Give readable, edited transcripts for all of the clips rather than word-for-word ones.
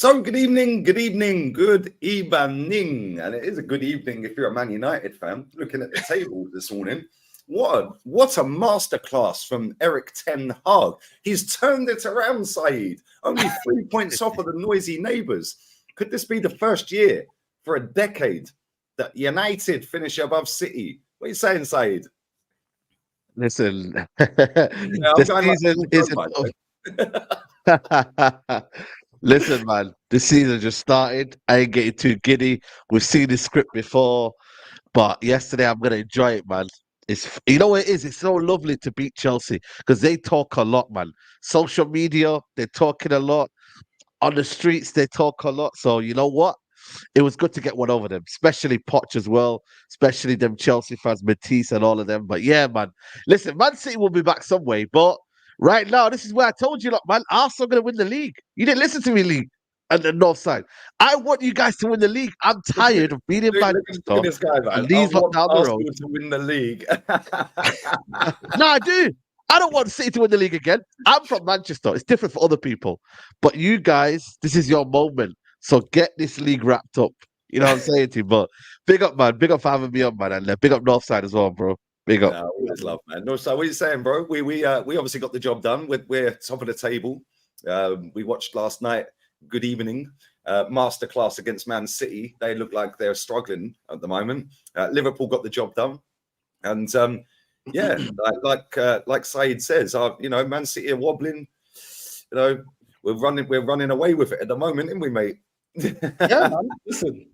So good evening, good evening, good evening. And it is a good evening if you're a Man United fan. Looking at the table this morning. What a masterclass from Eric Ten Hag. He's turned it around, Saeed. Only 3 points off of the noisy neighbours. Could this be the first year for a decade that United finish above City? What are you saying, Saeed? Listen, Yeah, I'm going Listen, man, the season just started. I ain't getting too giddy. We've seen this script before, but yesterday I'm gonna enjoy it, man. You know what it is? It's so lovely to beat Chelsea because they talk a lot, man. Social media, they're talking a lot. On the streets, they talk a lot. So you know what? It was good to get one over them, especially Poch as well, especially them Chelsea fans, Matisse and all of them. But yeah, man. Listen, Man City will be back some way, but right now, this is where I told you, look, man, Arsenal going to win the league. You didn't listen to me, league, and the North side. I want you guys to win the league. I'm tired of being in Manchester. Look at this guy, man. And these lot down the road to win the league. No, I do. I don't want City to win the league again. I'm from Manchester. It's different for other people. But you guys, this is your moment. So get this league wrapped up. You know what I'm saying to you? But big up, man. Big up for having me on, man. And big up Northside as well, bro. Big up. No, always love, man. No, so what are you saying, bro? We obviously got the job done. We're top of the table. We watched last night. Good evening. Masterclass against Man City. They look like they're struggling at the moment. Liverpool got the job done. And yeah, like Saeed says, Man City are wobbling. You know, we're running away with it at the moment, aren't we, mate? Yeah, man. Listen,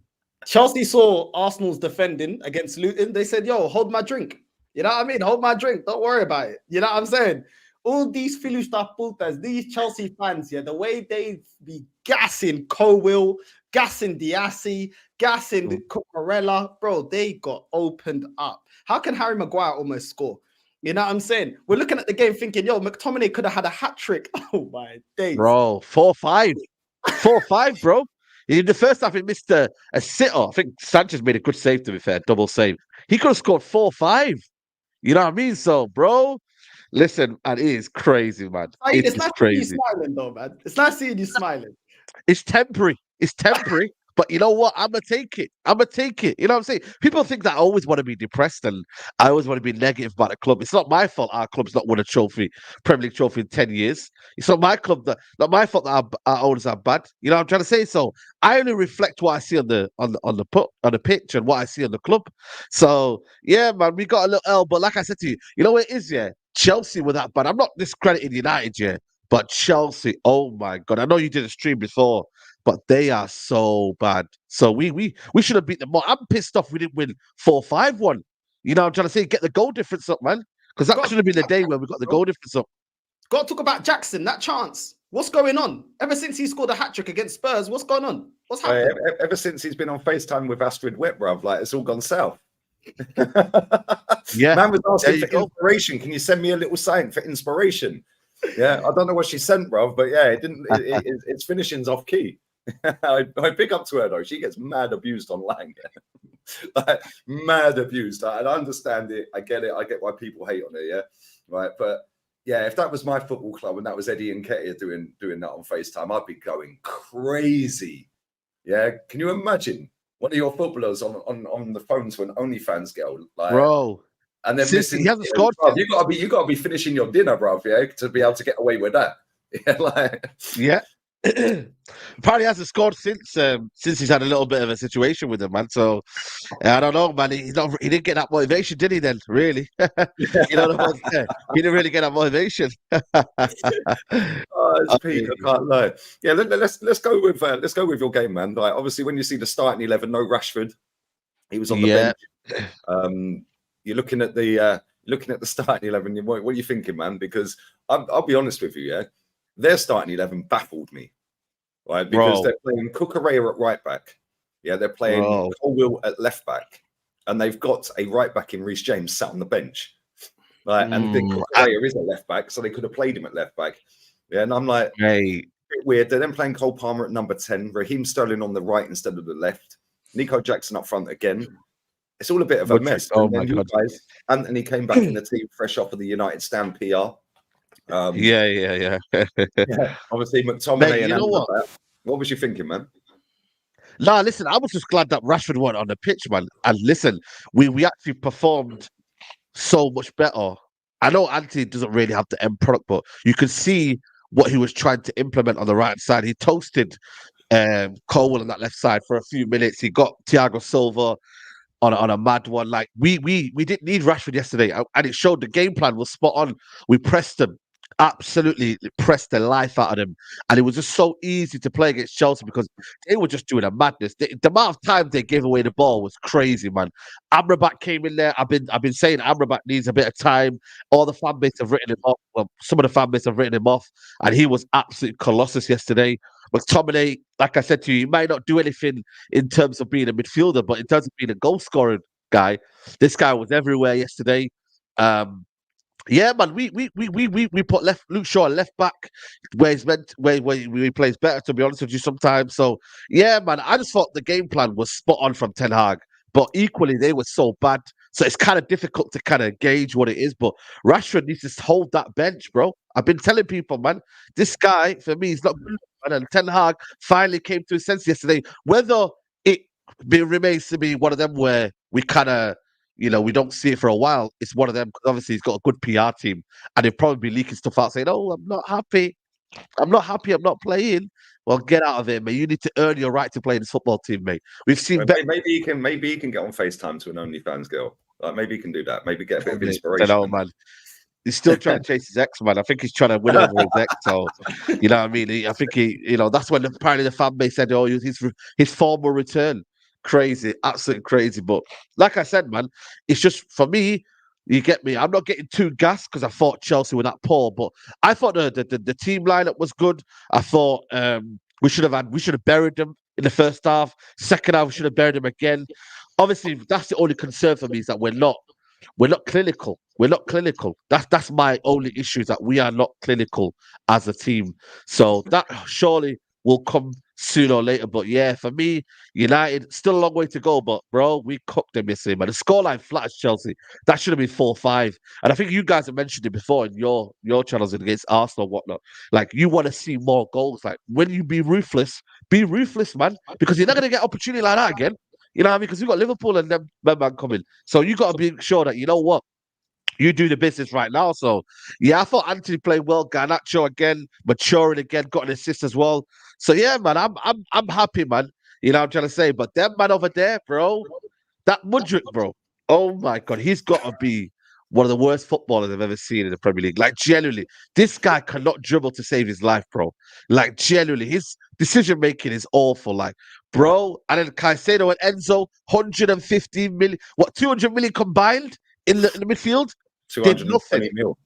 Chelsea saw Arsenal's defending against Luton. They said, "Yo, hold my drink." You know what I mean? Hold my drink. Don't worry about it. You know what I'm saying? All these Filusta putas, these Chelsea fans, yeah, the way they be gassing Cowell, gassing Diassi, gassing Cucurella, bro, they got opened up. How can Harry Maguire almost score? You know what I'm saying? We're looking at the game thinking, yo, McTominay could have had a hat trick. Oh my days. Bro, 4-5. 4-5, bro. In the first half, he missed a sitter. I think Sanchez made a good save, to be fair, double save. He could have scored 4-5. You know what I mean? So, bro, listen, and it is crazy, man. It's nice crazy. Seeing you smiling, though, man. It's nice seeing you smiling. It's temporary. It's temporary. But you know what? I'm going to take it. I'm going to take it. You know what I'm saying? People think that I always want to be depressed and I always want to be negative about the club. It's not my fault our club's not won a trophy, Premier League trophy in 10 years. It's not my club not my fault that our owners are bad. You know what I'm trying to say? So I only reflect what I see on the pitch and what I see on the club. So yeah, man, we got a little L. But like I said to you, you know what it is, yeah? Chelsea were that bad. I'm not discrediting United, yeah. But Chelsea, oh my God. I know you did a stream before, but they are so bad. So we should have beat them more. I'm pissed off we didn't win 4-5-1. You know what I'm trying to say? Get the goal difference up, man. Because that should have been the day where we got the goal difference up. Got to talk about Jackson, that chance. What's going on? Ever since he scored a hat-trick against Spurs, what's going on? What's happening? Ever since he's been on FaceTime with Astrid Wet, bruv, like it's all gone south. Yeah. Man was asking for inspiration. Can you send me a little sign for inspiration? Yeah, I don't know what she sent, bro, but yeah, it's finishing's off key. I pick up to her though. She gets mad abused online. Like, mad abused. I understand it. I get it. I get why people hate on her. Yeah, right. But yeah, if that was my football club and that was Eddie and Ketia doing that on FaceTime, I'd be going crazy. Yeah, can you imagine one of your footballers on the phone to an OnlyFans girl, like, bro? And then missing, he hasn't scored. You gotta be finishing your dinner, bro, yeah, to be able to get away with that. Yeah, like, yeah. Apparently hasn't scored since he's had a little bit of a situation with him, man. So I don't know, man. He didn't get that motivation, did he? Then really, you know, he didn't really get that motivation. It's Pete. I can't lie. Yeah, let's go with your game, man. Like, obviously, when you see the starting 11, no Rashford, he was on the bench. You're looking at the starting 11. What are you thinking, man? Because I'll be honest with you, yeah, their starting 11 baffled me, right? Because they're playing Cucurella at right back, yeah, they're playing Colwill at left back, and they've got a right back in Reece James sat on the bench, right? And then Cucurella is a left back, so they could have played him at left back, yeah. And I'm like, hey, a bit weird. They're then playing Cole Palmer at number 10, Raheem Sterling on the right instead of the left, Nico Jackson up front again. It's all a bit of a mess. Oh my God. Guys, Anthony came back in the team fresh off of the United Stand PR. Yeah. Obviously, McTominay and you know what? What was you thinking, man? Nah, listen, I was just glad that Rashford went on the pitch, man. And listen, we actually performed so much better. I know Anthony doesn't really have the end product, but you could see what he was trying to implement on the right side. He toasted Colwell on that left side for a few minutes. He got Thiago Silva on a mad one. Like we didn't need Rashford yesterday, and it showed the game plan was spot on. We pressed them, absolutely pressed the life out of them, and it was just so easy to play against Chelsea because they were just doing a madness. The amount of time they gave away the ball was crazy, man. Amrabat came in there. I've been saying Amrabat needs a bit of time. All the fan base have written him off. Well, some of the fan base have written him off, and he was absolute colossus yesterday. McTominay, like I said to you, he might not do anything in terms of being a midfielder, but in terms of being a goal scoring guy, this guy was everywhere yesterday. Yeah, man, we put Luke Shaw left back where he's meant where he plays better. To be honest with you, sometimes. So yeah, man, I just thought the game plan was spot on from Ten Hag, but equally they were so bad. So it's kind of difficult to kind of gauge what it is. But Rashford needs to hold that bench, bro. I've been telling people, man, this guy for me is not good. And Ten Hag finally came to his sense yesterday. Whether it remains to be one of them where we kind of, we don't see it for a while. It's one of them because obviously he's got a good PR team, and he'll probably be leaking stuff out saying, "Oh, I'm not happy. I'm not happy. I'm not playing." Well, get out of it, mate. You need to earn your right to play in this football team, mate. We've seen. Maybe he can get on FaceTime to an OnlyFans girl. Like maybe he can do that. Maybe get a bit of inspiration. I don't know, man. He's still trying to chase his ex, man. I think he's trying to win over his ex. So, you know what I mean? I think that's when apparently the fan base said, "Oh, his form will return." Crazy, absolutely crazy. But like I said, man, it's just for me. You get me. I'm not getting too gassed because I thought Chelsea were that poor, but I thought the team lineup was good. I thought we should have buried them in the first half. Second half, we should have buried them again. Obviously, that's the only concern for me is that we're not clinical. We're not clinical. That's my only issue is that we are not clinical as a team. So that surely will come sooner or later. But yeah, for me, United still a long way to go. But bro, we cooked them yesterday, man. The scoreline flatters Chelsea. That should have been 4-5. And I think you guys have mentioned it before in your channels against Arsenal and whatnot. Like you want to see more goals. Like when you be ruthless, man, because you're not gonna get opportunity like that again. You know what I mean? Because we've got Liverpool and them man coming. So you got to be sure that, you know what, you do the business right now. So, yeah, I thought Anthony played well. Garnacho again, maturing again, got an assist as well. So, yeah, man, I'm happy, man. You know what I'm trying to say? But that man over there, bro, that Mudryk, bro, oh, my God, he's got to be one of the worst footballers I've ever seen in the Premier League. Like, genuinely, this guy cannot dribble to save his life, bro. Like, genuinely, his decision-making is awful. Like, bro, and then Caicedo and Enzo, 115 million, 200 million combined in the midfield? 220 mil.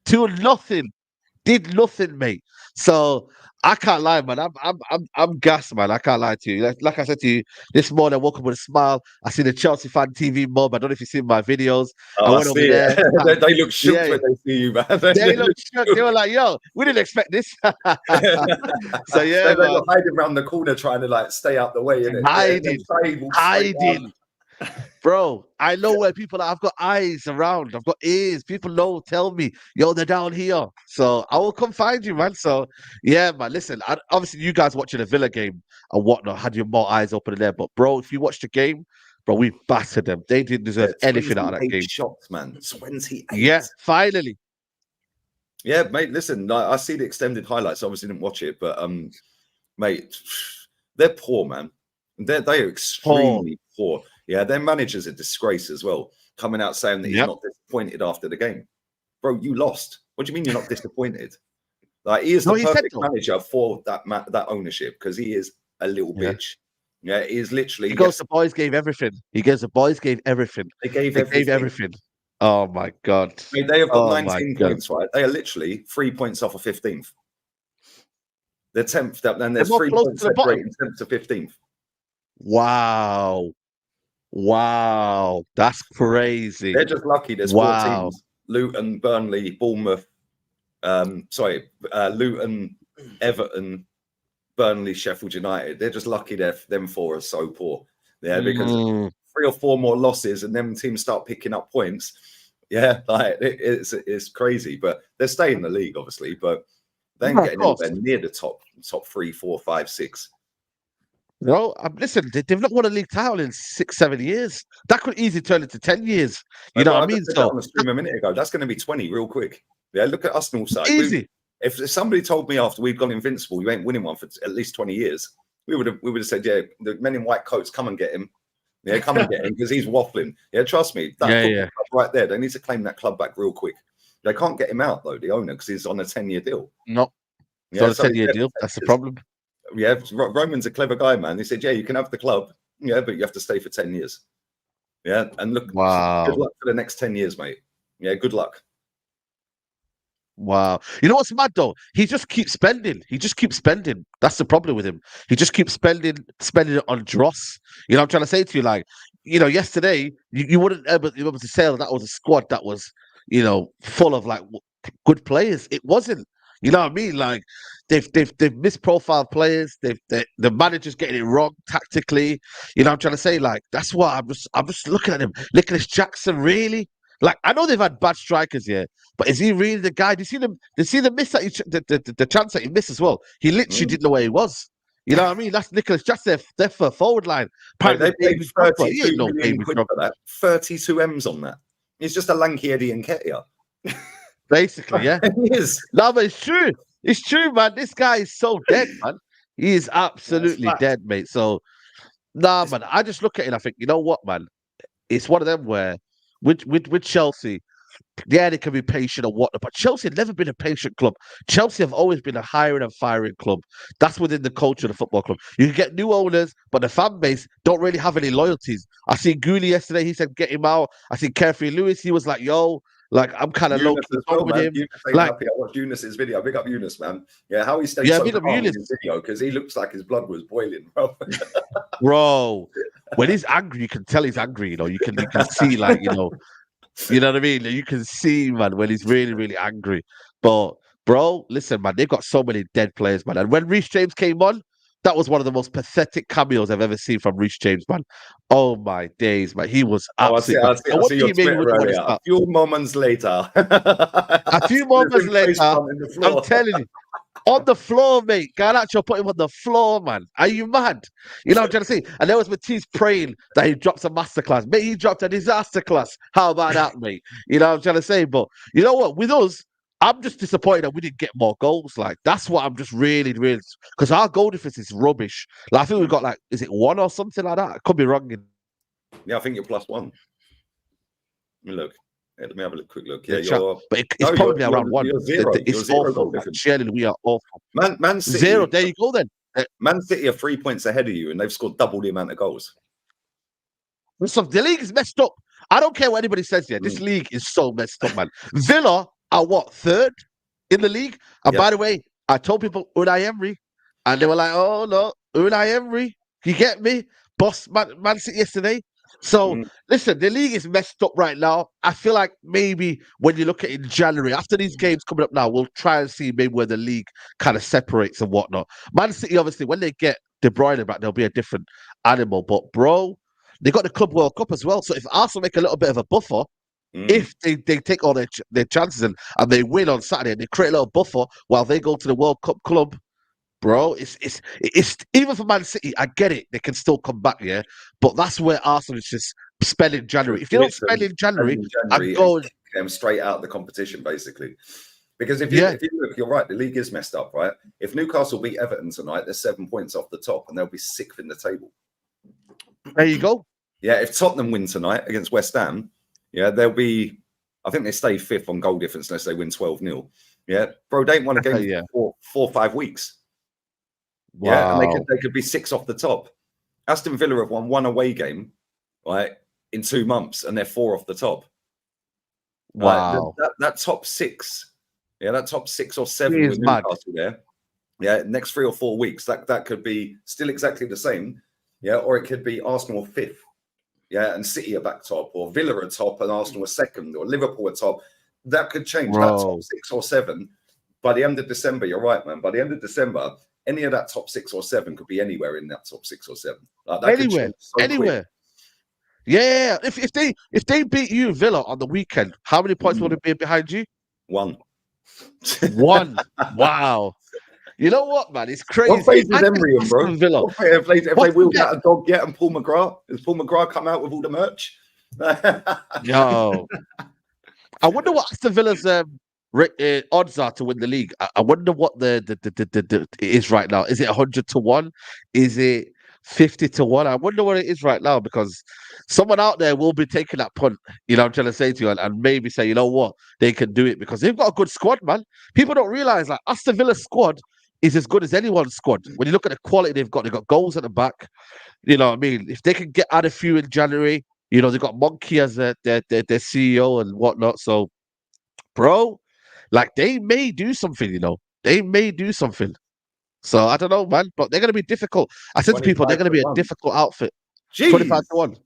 Did nothing, mate. So I can't lie, man. I'm gassed, man. I can't lie to you. Like I said to you, this morning I woke up with a smile. I see the Chelsea fan TV mob. I don't know if you've seen my videos. Oh, I went over there. they look shook when they see you, man. They look shook. They were like, "Yo, we didn't expect this." So yeah, they were hiding around the corner trying to like stay out the way. Hiding. Bro, I know where people are. I've got eyes around. I've got ears. People tell me, yo, they're down here. So I will come find you, man. So yeah, man, listen, obviously you guys watching the Villa game and whatnot had your more eyes open in there. But bro, if you watch the game, bro, we battered them. They didn't deserve anything out of that game. Shots, man. 28. Yeah, finally. Yeah, mate, listen, I see the extended highlights. I obviously didn't watch it, but mate, they're poor, man. They are extremely poor. Yeah, their manager's a disgrace as well, coming out saying that he's not disappointed after the game. Bro, you lost. What do you mean you're not disappointed? Like, he is the perfect manager for that ownership because he is a little bitch. Yeah, he is literally. The boys gave everything. They gave everything. Oh, my God. I mean, they have got 19 points, right? They are literally 3 points off of 15th. They're 10th, and there's 3 points separating 10th to 15th. Wow, that's crazy. They're just lucky. There's 4 teams: Luton, Burnley, Bournemouth. Luton, Everton, Burnley, Sheffield United. They're just lucky them 4 are so poor. Yeah, because 3 or 4 more losses and them teams start picking up points. Yeah, like it's crazy. But they're staying in the league, obviously. But They ain't Of getting course. anywhere near the top 3, 4, 5, 6. No, listen, they've not won a league title in 6, 7 years. That could easily turn into 10 years. You know what I mean? Said So that on the stream a minute ago. That's going to be 20 real quick. Yeah, look at Arsenal side. easy. If somebody told me after we'd gone invincible, we ain't winning one for at least 20 years, we would have said, yeah, the men in white coats, come and get him. Yeah, come and get him because he's waffling. Yeah, trust me, that football club right there, they need to claim that club back real quick. They can't get him out though, the owner, because he's on a 10-year deal. No, it's on a 10-year deal. That's the problem. Yeah, Roman's a clever guy, man. He said, yeah, you can have the club, yeah, but you have to stay for 10 years. Yeah, and look, good luck for the next 10 years, mate. Yeah, good luck. Wow. You know what's mad though? He just keeps spending. He just keeps spending. That's the problem with him. He just keeps spending it on dross. You know what I'm trying to say to you? Like, you know, yesterday, you wouldn't be able to say that was a squad that was, you know, full of like good players. It wasn't. You know what I mean? Like they've misprofiled players. The manager's getting it wrong tactically. You know what I'm trying to say? Like, that's why I'm just looking at him. Nicholas Jackson, really? Like, I know they've had bad strikers here, but is he really the guy? Do you see them? Do you see the miss that the chance that he missed as well? He literally didn't know where he was. You know what I mean? That's Nicholas Jackson. They're for forward line. They paid 32 no million quid for that. 32 M's on that. He's just a lanky Eddie Nketiah. Basically, yeah. He is. No, but it's true. It's true, man. This guy is so dead, man. He is absolutely dead, mate. So, nah, man. I just look at it and I think, you know what, man? It's one of them where with Chelsea, yeah, they can be patient or whatnot, but Chelsea have never been a patient club. Chelsea have always been a hiring and firing club. That's within the culture of the football club. You can get new owners, but the fan base don't really have any loyalties. I seen Gooley yesterday. He said, get him out. I see Carefree Lewis. He was like, yo, like, I'm kind of low with him. Like, I watched Eunice's video. Big up Eunice, man. Yeah, how he stayed so calm in his video, because he looks like his blood was boiling, bro. Bro, when he's angry, you can tell he's angry. You know, you can see, like, you know what I mean? You can see, man, when he's really, really angry. But, bro, listen, man, they've got so many dead players, man. And when Reece James came on, that was one of the most pathetic cameos I've ever seen from Reece James, man. Oh, my days, man. He was absolutely... I see your Twitter earlier. A few moments later. A few moments later, I'm telling you. On the floor, mate. Garnacho put him on the floor, man. Are you mad? You know what I'm trying to say? And there was Matisse praying that he drops a masterclass. Mate, he dropped a disaster class. How about that, mate? You know what I'm trying to say? But you know what? With us, I'm just disappointed that we didn't get more goals. Like, that's what I'm just really, really... Because our goal difference is rubbish. Like, I think we've got, like, is it 1 or something like that? I could be wrong. Yeah, I think you're +1. Look. Yeah, let me have a quick look. Yeah, but it's probably around 1. You're zero. It's awful. Surely we are awful. Man City, 0. There you go then. Man City are 3 points ahead of you, and they've scored double the amount of goals. So the league is messed up. I don't care what anybody says here. This league is so messed up, man. Villa are what, 3rd in the league? And by the way, I told people Unai Emery, and they were like, "Oh no, Unai Emery, you get me, boss Man City yesterday." So listen, the league is messed up right now. I feel like maybe when you look at it in January, after these games coming up now, we'll try and see maybe where the league kind of separates and whatnot. Man City, obviously, when they get De Bruyne back, they'll be a different animal. But bro, they got the Club World Cup as well. So if Arsenal make a little bit of a buffer, if they take all their chances and they win on Saturday and they create a little buffer while they go to the World Cup club, bro, it's even for Man City, I get it. They can still come back, yeah. But that's where Arsenal is just spending January. If you don't spend in January, I'm going them straight out of the competition, basically. Because if you look, you're right, the league is messed up, right? If Newcastle beat Everton tonight, they're 7 points off the top and they'll be 6th in the table. There you go. Yeah, if Tottenham win tonight against West Ham, yeah, they'll be, I think they stay 5th on goal difference unless they win 12-0. Yeah, bro, they ain't won a game for 4 or 5 weeks. Wow. Yeah, and they could be 6 off the top. Aston Villa have won 1 away game, right, in 2 months, and they're 4 off the top. Wow. That top 6, yeah, that top 6 or 7 with Newcastle there. Yeah, next 3 or 4 weeks, that could be still exactly the same. Yeah, or it could be Arsenal 5th. Yeah, and City are back top, or Villa are top and Arsenal are 2nd, or Liverpool are top. That could change. That top 6 or 7 by the end of December. You're right, man. By the end of December, any of that top 6 or 7 could be anywhere in that top 6 or 7. Like, that anywhere. Yeah. If they beat you, Villa, on the weekend, how many points would it be behind you? 1. One. Wow. You know what, man? It's crazy. What phase is I think Emery in, bro? Aston Villa. What phase, have they What's wheeled the out a dog yet? And Paul McGrath? Has Paul McGrath come out with all the merch? Yo, I wonder what Aston Villa's odds are to win the league. I wonder what the it is right now. Is it 100-1? Is it 50-1? I wonder what it is right now, because someone out there will be taking that punt. You know, I'm trying to say to you, and maybe say, you know what, they can do it because they've got a good squad, man. People don't realize that Aston Villa's squad is as good as anyone's squad. When you look at the quality they've got goals at the back. You know what I mean? If they can add a few in January, you know, they've got Monkey as their CEO and whatnot. So, bro, like they may do something, you know. They may do something. So I don't know, man. But they're gonna be difficult. I said to people, they're gonna be a difficult outfit. Jeez. 25-1.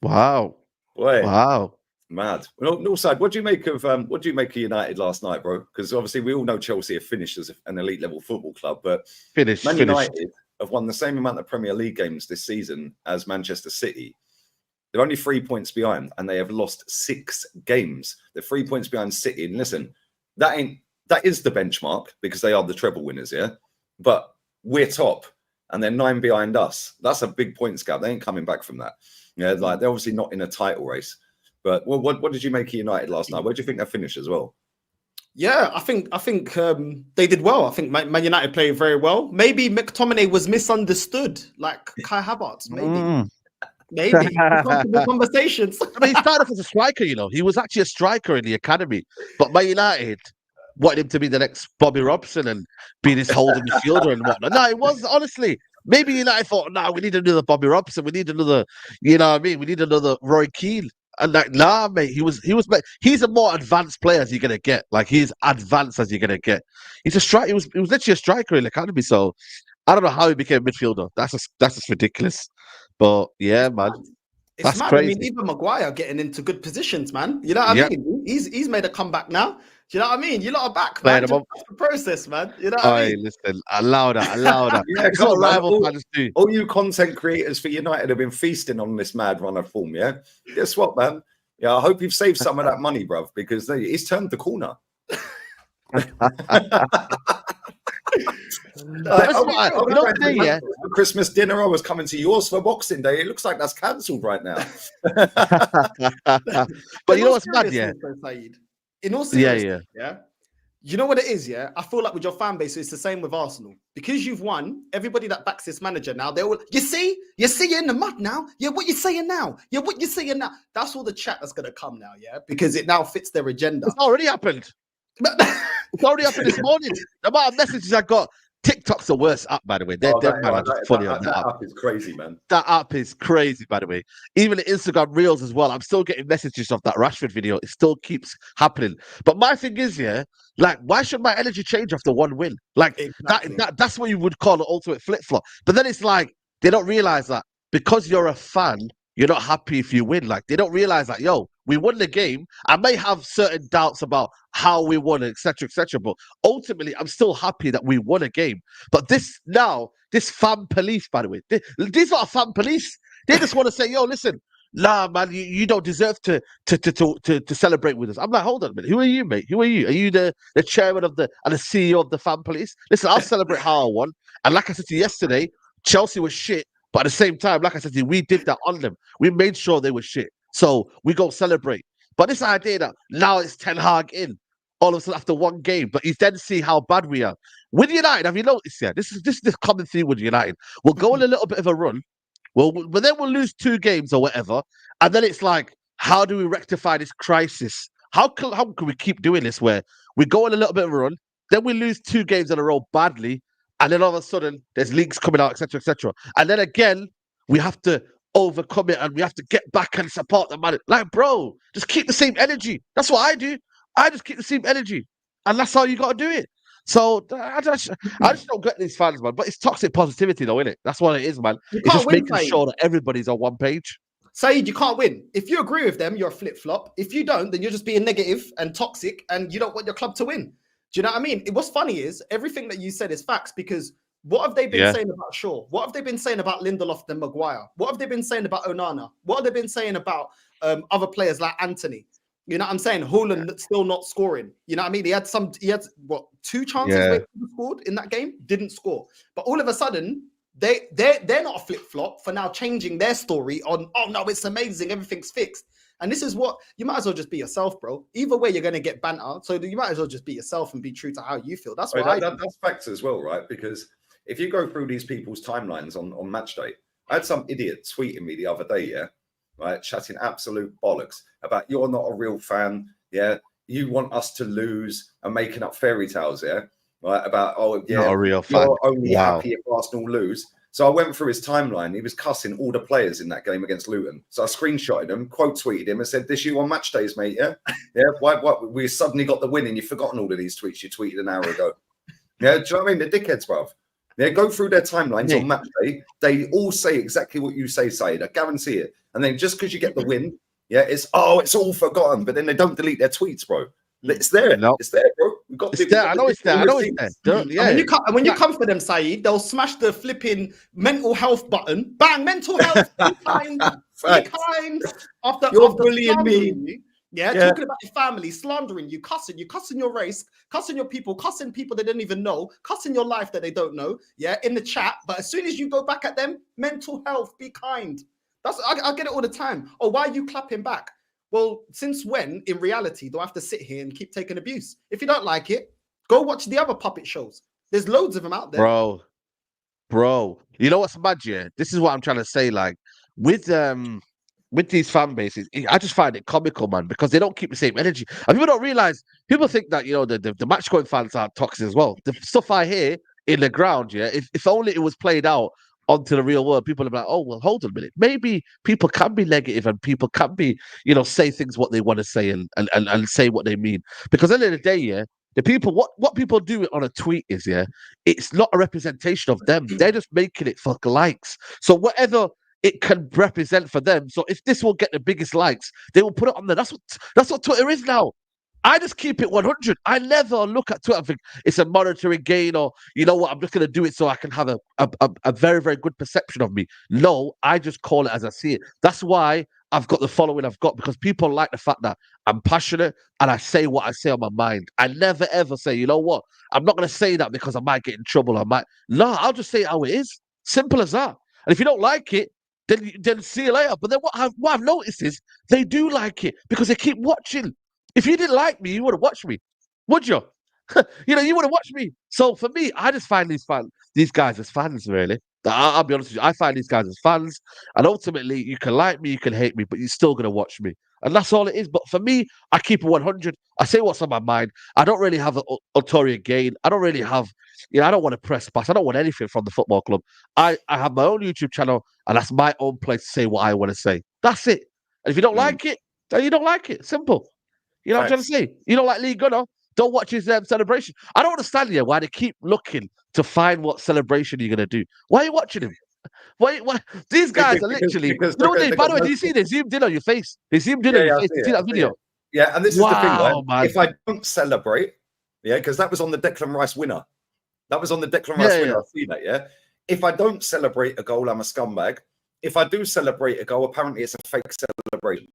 Wow. Boy. Wow. Mad. Well, Northside, what do you make of United last night, bro? Because obviously we all know Chelsea have finished as an elite level football club, but Man United have won the same amount of Premier League games this season as Manchester City. They're only 3 points behind, and they have lost 6 games. They're 3 points behind City. And listen, that is the benchmark because they are the treble winners, yeah. But we're top, and they're 9 behind us. That's a big points gap. They ain't coming back from that. Yeah, like they're obviously not in a title race. But what did you make of United last night? Where do you think they finished as well? Yeah, I think they did well. I think Man United played very well. Maybe McTominay was misunderstood, like Kai Havertz. Maybe conversations. I mean, he started off as a striker. You know, he was actually a striker in the academy, but Man United wanted him to be the next Bobby Robson and be this holding midfielder and whatnot. No, it was honestly. Maybe United thought, no, we need another Bobby Robson. We need another, you know what I mean? We need another Roy Keane. And like, nah, mate, he's a more advanced player as you're gonna get. Like he's advanced as you're gonna get. He's a striker. He was literally a striker in the academy. So I don't know how he became a midfielder. That's just ridiculous. But yeah, man. It's mad. Crazy. I mean, even Maguire getting into good positions, man. You know what I mean? He's made a comeback now. Do you know what I mean? You lot are back, man. Just the process, man. You know what I mean? Listen, allow that. Yeah, it's what rival fans do. All you content creators for United have been feasting on this mad run of form, yeah? Guess what, man? Yeah, I hope you've saved some of that money, bruv, because he's turned the corner. Christmas dinner, I was coming to yours for Boxing Day. It looks like that's cancelled right now. But you know what's mad, yeah? In all seriousness, yeah. You know what it is, yeah? I feel like with your fan base, it's the same with Arsenal. Because you've won, everybody that backs this manager now, they will, you see you're in the mud now. Yeah, what you saying now? Yeah, what you saying now? That's all the chat that's going to come now, yeah? Because it now fits their agenda. It's already happened. It's already happened this morning. The amount of messages I got. TikTok's the worst app, by the way. That app is crazy, man. That app is crazy, by the way. Even the Instagram Reels as well. I'm still getting messages of that Rashford video. It still keeps happening. But my thing is, yeah, like, why should my energy change after one win? Like, exactly. That's what you would call an ultimate flip-flop. But then it's like, they don't realize that because you're a fan, you're not happy if you win. Like, they don't realize that, yo, we won the game. I may have certain doubts about how we won, etc., but ultimately, I'm still happy that we won a game. But this fan police, by the way, these are fan police. They just want to say, yo, listen, nah, man, you don't deserve to celebrate with us. I'm like, hold on a minute. Who are you, mate? Who are you? Are you the chairman and the CEO of the fan police? Listen, I'll celebrate how I won. And like I said to you yesterday, Chelsea was shit. But at the same time, like I said to you, we did that on them. We made sure they were shit. So we go celebrate. But this idea that now it's Ten Hag in, all of a sudden after one game, but you then see how bad we are. With United, have you noticed? Yeah, this is the common theme with United. We'll go on a little bit of a run, but then we'll lose 2 games or whatever, and then it's like, how do we rectify this crisis? How can we keep doing this where we go on a little bit of a run, then we lose 2 games in a row badly, and then all of a sudden there's leaks coming out, etc., and then again we have to overcome it and we have to get back and support the man. Like, bro, just keep the same energy. That's what I do. I just keep the same energy, and that's how you got to do it. So I just don't get these fans, man. But it's toxic positivity, though, isn't it? That's what it is, man. It's just making sure that everybody's on one page. Saeed, you can't win. If you agree with them, you're a flip-flop. If you don't, then you're just being negative and toxic, and you don't want your club to win. Do you know what I mean? What's funny is everything that you said is facts, because what have they been saying about Shaw? What have they been saying about Lindelof and Maguire? What have they been saying about Onana? What have they been saying about other players like Anthony? You know what I'm saying? Haaland still not scoring. You know what I mean? He had what 2 chances Yeah. where he scored in that game, didn't score. But all of a sudden, they're not a flip-flop for now changing their story on, oh no, it's amazing, everything's fixed. And this is what you might as well just be yourself, bro. Either way, you're gonna get banter. So you might as well just be yourself and be true to how you feel. That's what that's facts as well, right? Because if you go through these people's timelines on match day, I had some idiot tweeting me the other day, yeah, right, chatting absolute bollocks about you're not a real fan, yeah, you want us to lose and making up fairy tales, yeah, right, about, oh, yeah, Not a real fan. you're only Wow. happy if Arsenal lose. So I went through his timeline. He was cussing all the players in that game against Luton. So I screenshotted him, quote tweeted him, and said, "This you on match days, mate? Yeah, yeah. Why? We suddenly got the win, and you've forgotten all of these tweets you tweeted an hour ago. Yeah, do you know what I mean? The dickheads, bruv. Yeah, go through their timelines on match day. They all say exactly what you say, Said. I guarantee it. And then just because you get the win, yeah, it's all forgotten. But then they don't delete their tweets, bro. It's there. No. It's there, bro. We've got. It's there. I know it's there. I know it's there. Yeah. And when you come for them, Saeed, they'll smash the flipping mental health button. Bang, mental health. Be kind. Be kind. After bullying me. Yeah, talking about your family, slandering you, cussing your race, cussing your people, cussing people they don't even know, cussing your life that they don't know. Yeah, in the chat. But as soon as you go back at them, mental health. Be kind. I get it all the time. Oh, why are you clapping back? Well, since when, in reality, do I have to sit here and keep taking abuse? If you don't like it, go watch the other puppet shows. There's loads of them out there. Bro. You know what's mad, yeah? This is what I'm trying to say. Like, with these fan bases, I just find it comical, man, because they don't keep the same energy. And people don't realize, people think that, you know, the match going fans are toxic as well. The stuff I hear in the ground, yeah, if only it was played out onto the real world, people are like, oh, well, hold on a minute. Maybe people can be negative and people can be, you know, say things what they want to say and say what they mean. Because at the end of the day, yeah, the people, what people do on a tweet is, yeah, it's not a representation of them. They're just making it for likes. So whatever it can represent for them. So if this will get the biggest likes, they will put it on there. That's what Twitter is now. I just keep it 100. I never look at Twitter and think it's a monetary gain or, you know what, I'm just going to do it so I can have a very, very good perception of me. No, I just call it as I see it. That's why I've got the following I've got, because people like the fact that I'm passionate and I say what I say on my mind. I never, ever say, you know what, I'm not going to say that because I might get in trouble. No, I'll just say it how it is. Simple as that. And if you don't like it, then see you later. But then what I've noticed is they do like it because they keep watching. If you didn't like me, you would have watched me, would you? You know, you would have watched me. So for me, I just find these guys as fans, really. I'll be honest with you. I find these guys as fans. And ultimately, you can like me, you can hate me, but you're still going to watch me. And that's all it is. But for me, I keep it 100. I say what's on my mind. I don't really have an ulterior gain. I don't really have, you know, I don't want to press pass. I don't want anything from the football club. I have my own YouTube channel, and that's my own place to say what I want to say. That's it. And if you don't like it, then you don't like it. Simple. You know what I'm trying to say? You don't like Lee Gunner? Don't watch his celebration. I don't understand why they keep looking to find what celebration you're going to do. Why are you watching him? Why? These guys are literally... By the way, do you see they zoomed in on your face? They zoomed in on your face. You see that video? Yeah, and this is the thing, right? Man. If I don't celebrate, yeah, because that was on the Declan Rice winner. That was on the Declan Rice winner. I see that, yeah? If I don't celebrate a goal, I'm a scumbag. If I do celebrate a goal, apparently it's a fake celebration.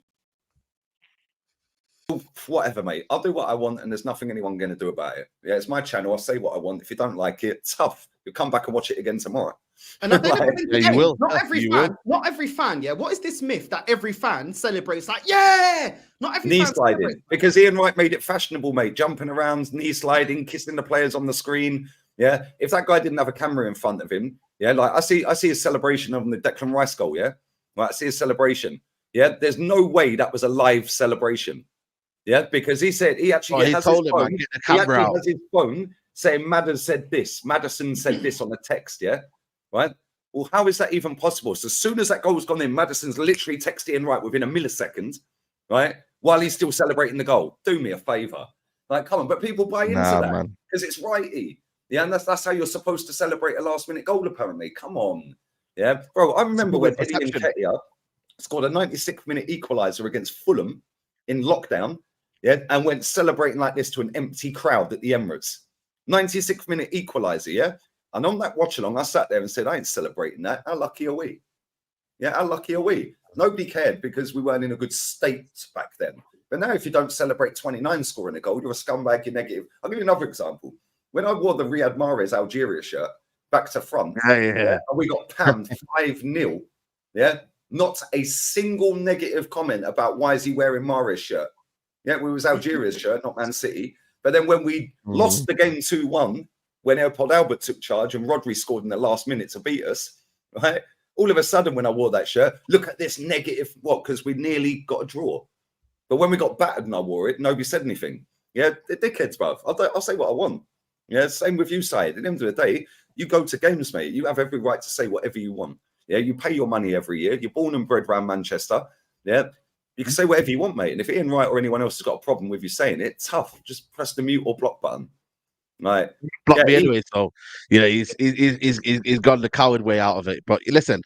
Whatever, mate. I'll do what I want, and there's nothing anyone going to do about it. Yeah, it's my channel. I'll say what I want. If you don't like it, tough. You'll come back and watch it again tomorrow. And at the end of the day, you will. Not every fan. Yeah, what is this myth that every fan celebrates? Like, yeah, not every knee fan sliding celebrates. Because Ian Wright made it fashionable, mate. Jumping around, knee sliding, kissing the players on the screen. Yeah, if that guy didn't have a camera in front of him, yeah, like I see a celebration on the Declan Rice goal. Yeah, right. I see a celebration. Yeah, there's no way that was a live celebration. Yeah, because he said he actually has his phone. Get the camera out. Has his phone saying Madison said this on the text. Yeah, right. Well, how is that even possible? So as soon as that goal's gone in, Madison's literally texted in right within a millisecond, right, while he's still celebrating the goal. Do me a favor, like, come on. But people buy into that because it's righty. Yeah, and that's how you're supposed to celebrate a last-minute goal, apparently. Come on, yeah, bro. I remember when Eddie Nketiah scored a 96th-minute equaliser against Fulham in lockdown. Yeah, and went celebrating like this to an empty crowd at the Emirates. 96th minute equaliser, yeah? And on that watch along, I sat there and said, I ain't celebrating that. How lucky are we? Yeah, how lucky are we? Nobody cared because we weren't in a good state back then. But now if you don't celebrate 29 scoring a goal, you're a scumbag, you're negative. I'll give you another example. When I wore the Riyad Mahrez Algeria shirt back to front, and we got panned 5-0, not a single negative comment about why is he wearing Mahrez shirt. Yeah, it was Algeria's shirt, not Man City. But then when we lost the game 2-1, when Airpod Albert took charge and Rodri scored in the last minute to beat us, right? All of a sudden, when I wore that shirt, look at this negative, because we nearly got a draw. But when we got battered and I wore it, nobody said anything. Yeah, they're dickheads, bruv. I'll say what I want. Yeah, same with you, Syed. At the end of the day, you go to games, mate. You have every right to say whatever you want. Yeah, you pay your money every year. You're born and bred around Manchester. Yeah, you can say whatever you want, mate. And if Ian Wright or anyone else has got a problem with you saying it, tough. Just press the mute or block button. Right. Blocked me anyway, so he's gone the coward way out of it. But listen,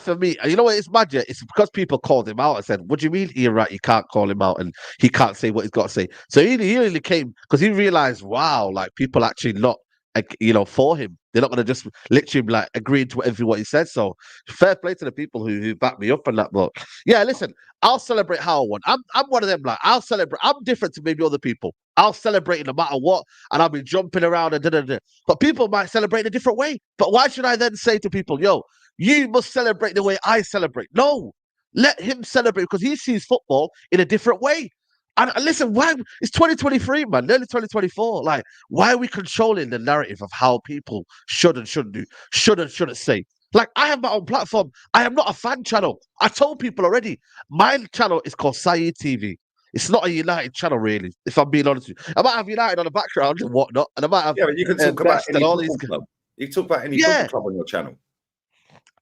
for me, you know what? It's mad. It's because people called him out and said, "What do you mean, Ian Wright? You can't call him out, and he can't say what he's got to say." So he really came because he realized, wow, like people actually not, like, for him. They're not going to just literally like agree to what he said. So fair play to the people who back me up on that. But yeah, listen, I'll celebrate how I want. I'm one of them. Like I'll celebrate. I'm different to maybe other people. I'll celebrate it no matter what, and I'll be jumping around and da. But people might celebrate in a different way. But why should I then say to people, "Yo, you must celebrate the way I celebrate"? No, let him celebrate because he sees football in a different way. And listen, why it's 2023, man, nearly 2024. Like, why are we controlling the narrative of how people should and shouldn't do, should and shouldn't say? Like, I have my own platform. I am not a fan channel. I told people already. My channel is called Saeed TV. It's not a United channel, really, if I'm being honest with you. I might have United on the background and whatnot, and I might have but you can talk about any all football club. You can talk about any football club on your channel.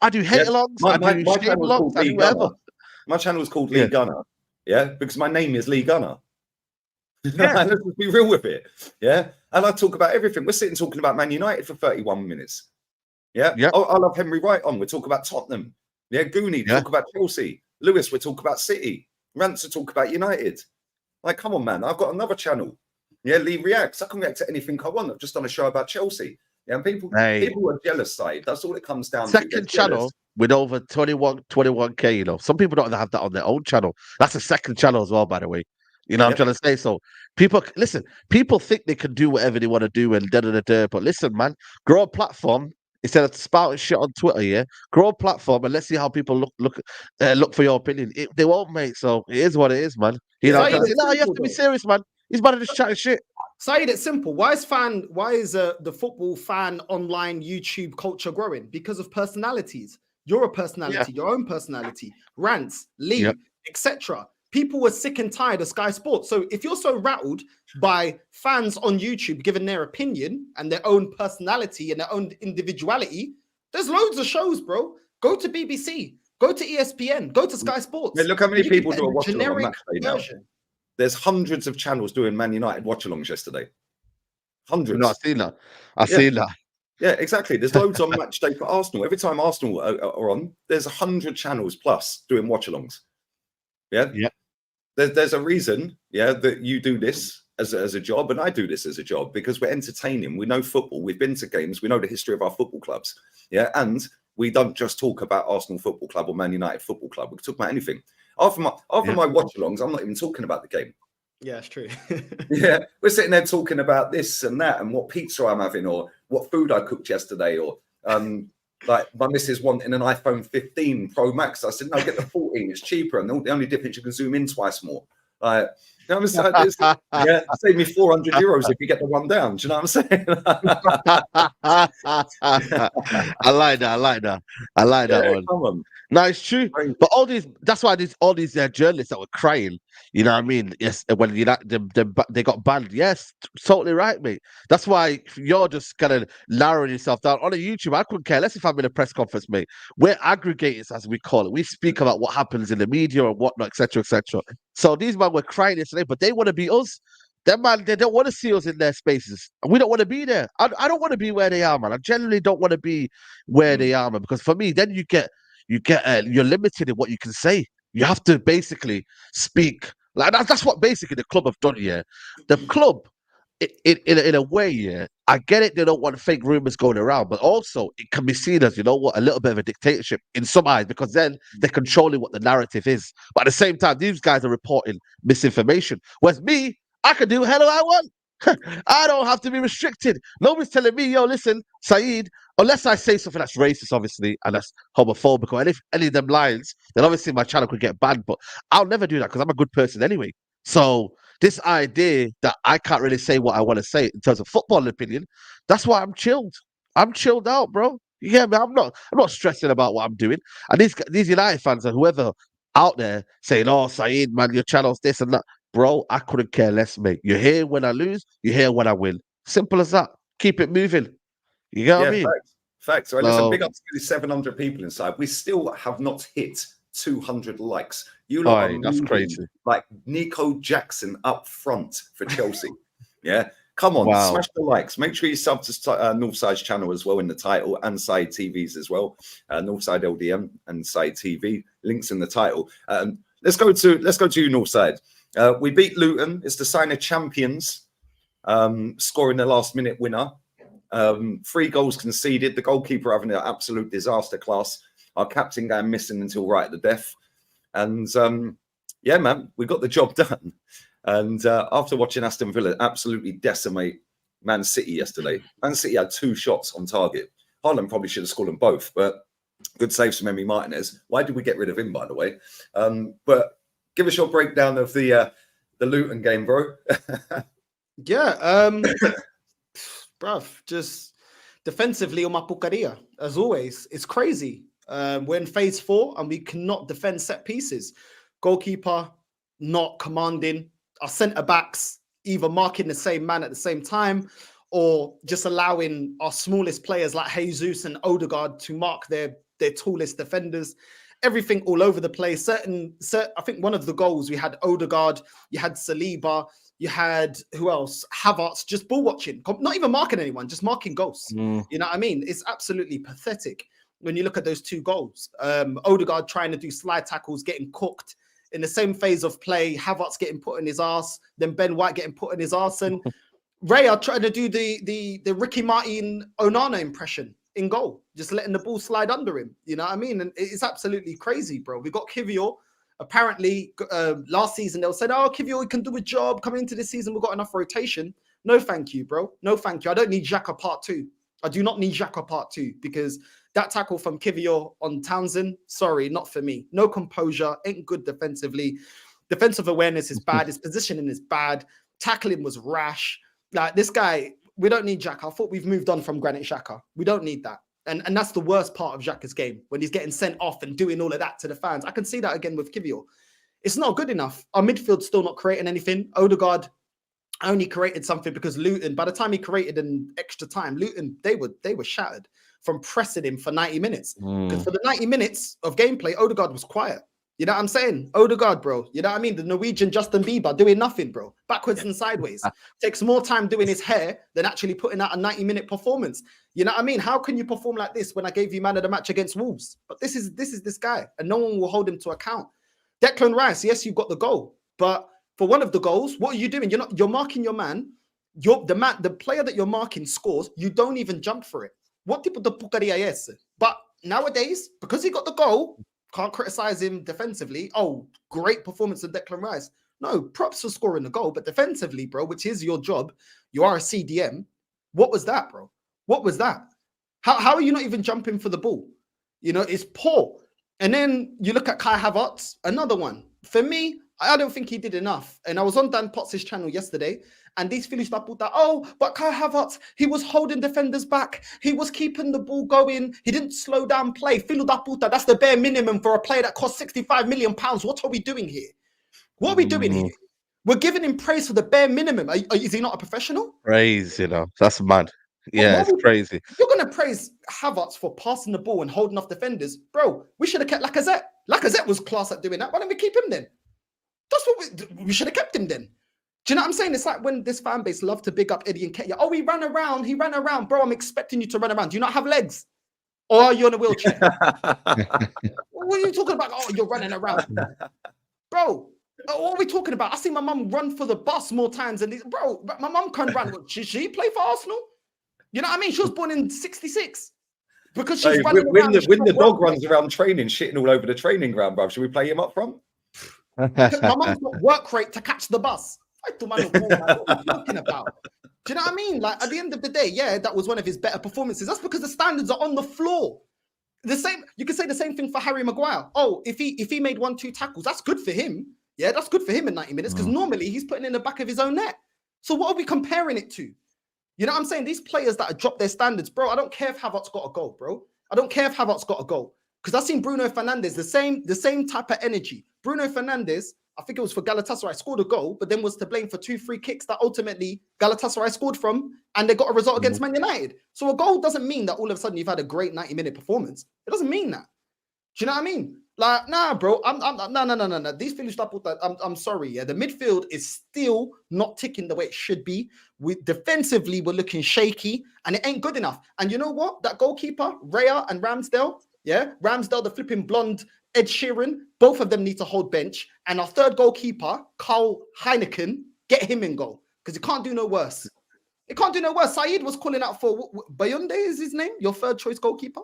I do hate-alongs. I do shame-alongs. I do whatever. My channel is called Lee Gunner. Yeah, because my name is Lee Gunner. Let's just be real with it. Yeah, and I talk about everything. We're sitting talking about Man United for 31 minutes. Yeah, I'll have Henry Wright on. We'll talk about Tottenham. Yeah, Goonie, talk about Chelsea. Lewis, we'll talk about City. Rants will talk about United. Like, come on, man. I've got another channel. Yeah, Lee reacts. I can react to anything I want. I've just done a show about Chelsea. Yeah, and people are jealous, side. That's all it comes down to. Second channel with over 21K, Some people don't have that on their own channel. That's a second channel as well, by the way. What I'm trying to say? So people think they can do whatever they want to do and da. But listen, man, grow a platform instead of spouting shit on Twitter, grow a platform and let's see how people look for your opinion. They won't, mate. So it is what it is, man. You have to be serious, man. He's about to just chatting shit. Saeed, it's simple. Why is the football fan online YouTube culture growing? Because of personalities. You're a personality, your own personality, rants, Lee, etc. People were sick and tired of Sky Sports. So if you're so rattled by fans on YouTube giving their opinion and their own personality and their own individuality, there's loads of shows, bro. Go to BBC, go to ESPN, go to Sky Sports. Look how many people do a watch along on match day now. There's hundreds of channels doing Man United watch-alongs yesterday. Hundreds. No, I've seen that. I've seen that. Yeah, exactly. There's loads on match day for Arsenal. Every time Arsenal are on, there's 100 channels plus doing watch-alongs. Yeah? There's a reason, that you do this as a job, and I do this as a job, because we're entertaining. We know football. We've been to games. We know the history of our football clubs. Yeah, and we don't just talk about Arsenal Football Club or Man United Football Club. We can talk about anything. After my watch-alongs, I'm not even talking about the game. Yeah, it's true. We're sitting there talking about this and that and what pizza I'm having or what food I cooked yesterday or like my missus wanting an iPhone 15 Pro Max. I said, no, get the 14. It's cheaper. And the only difference, you can zoom in twice more. You know what I'm saying? Save me €400 if you get the one down. Do you know what I'm saying? I like that one. Come on. No, it's true. But that's why all these journalists that were crying, you know what I mean? Yes, when they got banned. Yes, totally right, mate. That's why you're just kind of narrowing yourself down. On a YouTube, I couldn't care less if I'm in a press conference, mate. We're aggregators, as we call it. We speak about what happens in the media and whatnot, etc., etc. So these men were crying yesterday, but they want to be us. Them man, they don't want to see us in their spaces. And we don't want to be there. I don't want to be where they are, man. I generally don't want to be where they are, man. Because for me, then you're limited in what you can say. You have to basically speak. Like that's what basically the club have done here. The club in a way, yeah, I get it. They don't want fake rumors going around, but also it can be seen as, you know what, a little bit of a dictatorship in some eyes, because then they're controlling what the narrative is. But at the same time, these guys are reporting misinformation. Whereas me, I can do the hell I want. I don't have to be restricted. Nobody's telling me, yo, listen, Saeed, unless I say something that's racist, obviously, and that's homophobic, or any of them lines, then obviously my channel could get banned. But I'll never do that because I'm a good person anyway. So this idea that I can't really say what I want to say in terms of football opinion, that's why I'm chilled. I'm chilled out, bro. Yeah, man. I'm not stressing about what I'm doing. And these United fans or whoever out there saying, "Oh, Saeed, man, your channel's this and that." Bro, I couldn't care less, mate. You're here when I lose. You're here when I win. Simple as that. Keep it moving. You get what I mean? Facts. Well, listen, big up to the 700 people inside. We still have not hit 200 likes. You lot are that's crazy. Like Nico Jackson up front for Chelsea. Yeah, come on, smash the likes. Make sure you sub to Northside's channel as well in the title, and Side TV's as well. Northside LDM and Side TV, links in the title. Let's go to you, Northside. We beat Luton. It's the sign of champions. Scoring the last minute winner. 3 goals conceded. The goalkeeper having an absolute disaster class. Our captain going missing until right at the death. And yeah, man, we got the job done. And after watching Aston Villa absolutely decimate Man City yesterday, Man City had 2 shots on target. Haaland probably should have scored them both, but good saves from Emi Martinez. Why did we get rid of him, by the way? But give us your breakdown of the Luton game, bro. Yeah, bruv, just defensively on my pucaria, as always. It's crazy. We're in phase 4 and we cannot defend set pieces. Goalkeeper not commanding. Our centre-backs either marking the same man at the same time or just allowing our smallest players like Jesus and Odegaard to mark their tallest defenders. Everything all over the place. I think one of the goals, we had Odegaard, you had Saliba, you had, who else? Havertz, just ball watching, not even marking anyone, just marking goals. You know what I mean? It's absolutely pathetic when you look at those 2 goals. Odegaard trying to do slide tackles, getting cooked. In the same phase of play, Havertz getting put in his ass, then Ben White getting put in his ass, and Raya trying to do the Ricky Martin Onana impression in goal, just letting the ball slide under him. You know what I mean? And it's absolutely crazy, bro. We got Kivior. Apparently, last season, they said, oh, Kivior can do a job. Coming into this season, we've got enough rotation. No, thank you, bro. No, thank you. I don't need Xhaka part 2. I do not need Xhaka part 2 because that tackle from Kivior on Townsend, sorry, not for me. No composure, ain't good defensively. Defensive awareness is bad. His positioning is bad. Tackling was rash. Like, this guy, we don't need Xhaka. I thought we've moved on from Granit Xhaka. We don't need that. And that's the worst part of Xhaka's game, when he's getting sent off and doing all of that to the fans. I can see that again with Kivior. It's not good enough. Our midfield's still not creating anything. Odegaard only created something because Luton, by the time he created an extra time, Luton, they were shattered from pressing him for 90 minutes. Because for the 90 minutes of gameplay, Odegaard was quiet. You know what I'm saying? Odegaard, bro. You know what I mean? The Norwegian Justin Bieber doing nothing, bro. Backwards and sideways. Takes more time doing his hair than actually putting out a 90-minute performance. You know what I mean? How can you perform like this when I gave you man of the match against Wolves? But this is this guy, and no one will hold him to account. Declan Rice, yes, you got the goal, but for one of the goals, what are you doing? You're marking your man. The player that you're marking scores. You don't even jump for it. What tipo de pucaria es? But nowadays, because he got the goal, can't criticize him defensively. Oh, great performance of Declan Rice. No, props for scoring the goal, but defensively, bro, which is your job, you are a CDM. What was that, bro? What was that? How are you not even jumping for the ball? You know, it's poor. And then you look at Kai Havertz, another one. For me, I don't think he did enough. And I was on Dan Potts' channel yesterday, and these Phillies put that, oh, but Kai Havertz, he was holding defenders back. He was keeping the ball going. He didn't slow down play. Filho da puta, that's the bare minimum for a player that costs £65 million. What are we doing here? What are we doing here? We're giving him praise for the bare minimum. Is he not a professional? Praise, you know, that's mad. Yeah, it's crazy. You're going to praise Havertz for passing the ball and holding off defenders. Bro, we should have kept Lacazette. Lacazette was class at doing that. Why don't we keep him then? That's what we should have kept him then. Do you know what I'm saying? It's like when this fan base love to big up Eddie and Nketiah. Oh, he ran around. Bro, I'm expecting you to run around. Do you not have legs? Or are you on a wheelchair? What are you talking about? Oh, you're running around. Bro, What are we talking about? I see my mum run for the bus more times than these. Bro, my mum can run. She play for Arsenal? You know what I mean? She was born in 66 because she's Hey, running when around. the dog runs around training, shitting all over the training ground, bruv, should we play him up front? My mum's got work rate to catch the bus. I thought, man, what are we talking about? Do you know what I mean? Like, at the end of the day, yeah, that was one of his better performances. That's because the standards are on the floor. The same, you can say the same thing for Harry Maguire. Oh, if he made 1-2 tackles, that's good for him. Yeah, that's good for him in 90 minutes because normally he's putting in the back of his own net. So what are we comparing it to? You know what I'm saying? These players that have dropped their standards, bro. I don't care if Havertz got a goal, bro. I don't care if Havertz got a goal because I've seen Bruno Fernandes the same type of energy. Bruno Fernandes, I think it was for Galatasaray, scored a goal, but then was to blame for 2 free kicks that ultimately Galatasaray scored from, and they got a result against Man United. So a goal doesn't mean that all of a sudden you've had a great 90-minute performance. It doesn't mean that. Do you know what I mean? Like, nah, bro. No. These Phillies I'm sorry. Yeah, the midfield is still not ticking the way it should be. Defensively, we're looking shaky, and it ain't good enough. And you know what? That goalkeeper, Raya and Ramsdale, yeah, Ramsdale, the flipping blonde Ed Sheeran, both of them need to hold bench. And our third goalkeeper, Carl Heineken, get him in goal because it can't do no worse. It can't do no worse. Saeed was calling out for Bayonde is his name, your third choice goalkeeper.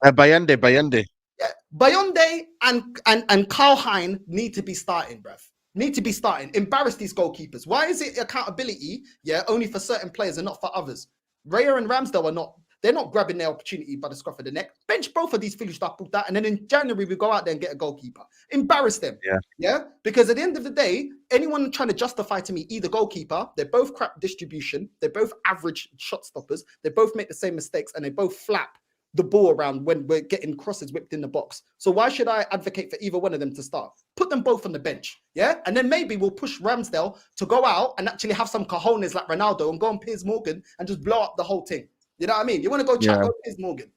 Bayonde. Yeah, Bayonde and Carl Hein need to be starting, bruv. Need to be starting. Embarrass these goalkeepers. Why is it accountability? Yeah, only for certain players and not for others. Raya and Ramsdale are not. They're not grabbing their opportunity by the scruff of the neck. Bench both of these Phillies that pulled that, and then in January we go out there and get a goalkeeper. Embarrass them. Yeah. Because at the end of the day, anyone trying to justify to me either goalkeeper, they're both crap distribution. They're both average shot stoppers. They both make the same mistakes, and they both flap the ball around when we're getting crosses whipped in the box. So why should I advocate for either one of them to start? Put them both on the bench, yeah? And then maybe we'll push Ramsdale to go out and actually have some cojones like Ronaldo and go on Piers Morgan and just blow up the whole thing. You know what I mean? You want to go chat, go Piers Morgan.